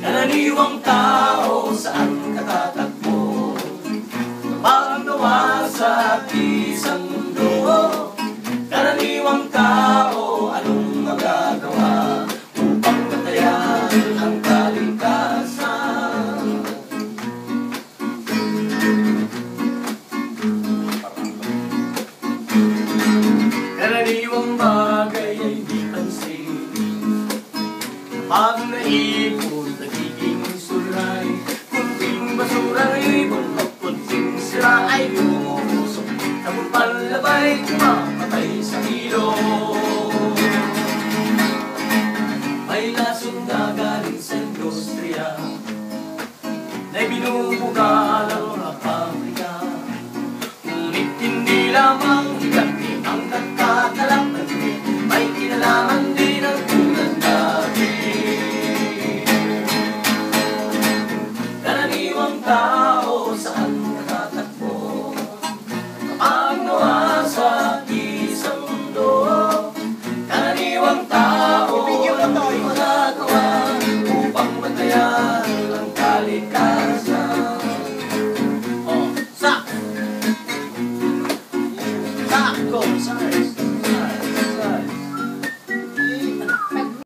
Karaniwang tao, saan katatakbo? Kapag nawa sa isang mundo, karaniwang tao, anong magagawa upang matayan ang kaligtasan? Karaniwang bagay ay di pansin, kapag naipon, nagiging sulay. Kunting basura'y buntot, kunting sira ay pumusok, tapos palabay,